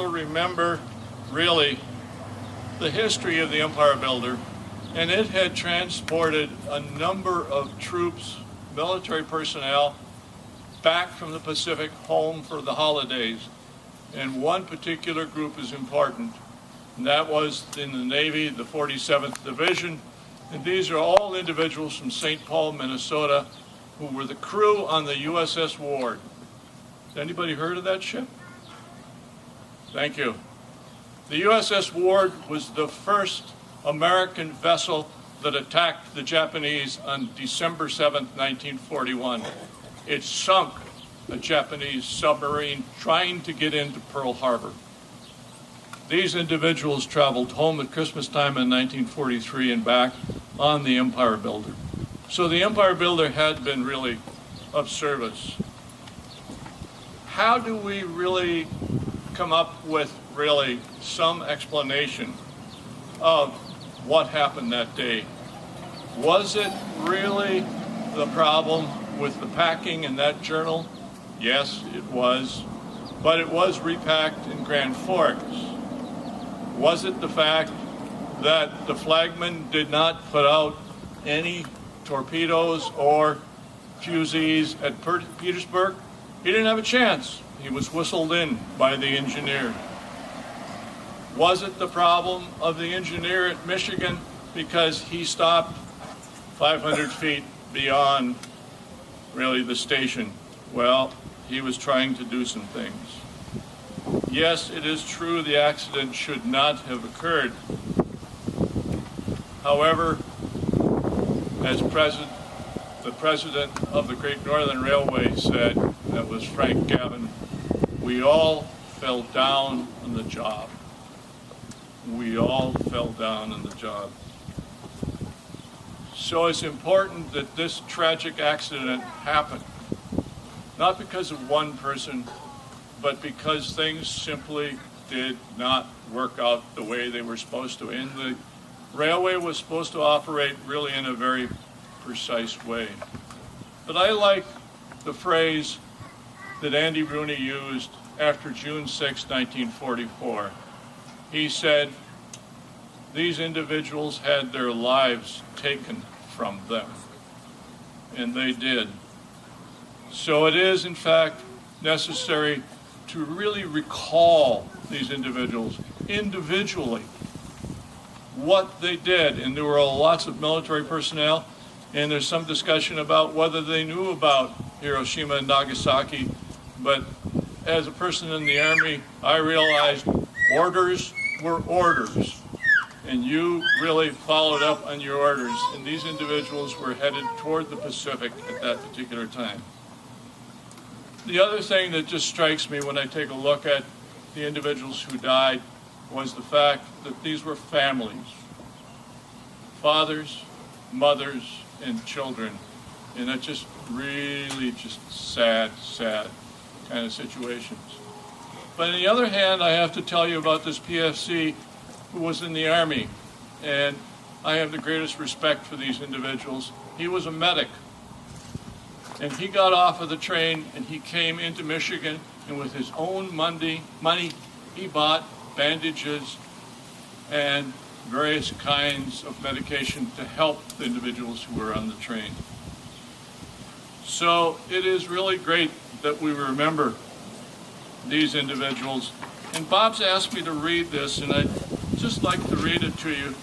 also remember, really, the history of the Empire Builder, and it had transported a number of troops, military personnel, back from the Pacific home for the holidays. And one particular group is important, and that was in the Navy, the 47th Division. And these are all individuals from St. Paul, Minnesota, who were the crew on the USS Ward. Has anybody heard of that ship? Thank you. The USS Ward was the first American vessel that attacked the Japanese on December 7th, 1941. It sunk a Japanese submarine trying to get into Pearl Harbor. These individuals traveled home at Christmas time in 1943 and back on the Empire Builder. So the Empire Builder had been really of service. How do we really come up with really some explanation of what happened that day? Was it really the problem with the packing in that journal? Yes, it was, but it was repacked in Grand Forks. Was it the fact that the flagman did not put out any torpedoes or fusees at Petersburg? He didn't have a chance. He was whistled in by the engineer. Was it the problem of the engineer at Michigan because he stopped 500 feet beyond really the station? Well, he was trying to do some things. Yes, it is true the accident should not have occurred. However, as the president of the Great Northern Railway said, that was Frank Gavin, we all fell down on the job. We all fell down on the job. So it's important that this tragic accident happened, not because of one person, but because things simply did not work out the way they were supposed to. And the railway was supposed to operate really in a very precise way. But I like the phrase that Andy Rooney used after June 6, 1944. He said, these individuals had their lives taken from them, and they did. So it is, in fact, necessary to really recall these individuals individually, what they did. And there were lots of military personnel, and there's some discussion about whether they knew about Hiroshima and Nagasaki. But as a person in the Army, I realized orders were orders, and you really followed up on your orders. And these individuals were headed toward the Pacific at that particular time. The other thing that just strikes me when I take a look at the individuals who died was the fact that these were families, fathers, mothers, and children. And that's just really just sad kind of situations. But on the other hand, I have to tell you about this PFC who was in the Army. And I have the greatest respect for these individuals. He was a medic. And he got off of the train and he came into Michigan, and with his own money, he bought bandages and various kinds of medication to help the individuals who were on the train. So it is really great that we remember these individuals. And Bob's asked me to read this, and I'd just like to read it to you.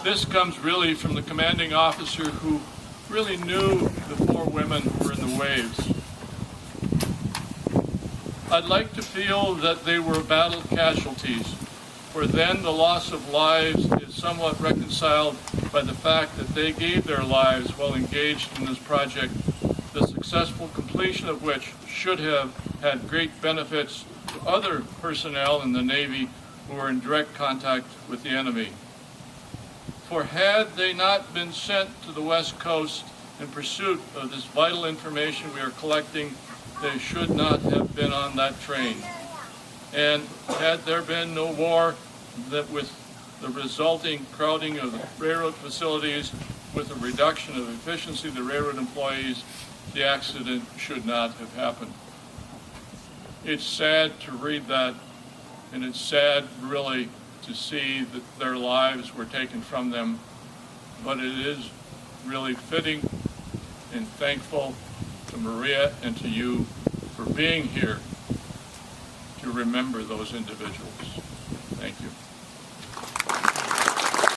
This comes really from the commanding officer who really knew the four women who were in the waves. I'd like to feel that they were battle casualties, for then the loss of lives is somewhat reconciled by the fact that they gave their lives while engaged in this project, the successful completion of which should have had great benefits to other personnel in the Navy who were in direct contact with the enemy. For had they not been sent to the West Coast in pursuit of this vital information we are collecting, they should not have been on that train. And had there been no war, that with the resulting crowding of the railroad facilities, with a reduction of efficiency of the railroad employees, the accident should not have happened. It's sad to read that, And it's sad, really, to see that their lives were taken from them, but it is really fitting and thankful to Maria and to you for being here to remember those individuals. Thank you.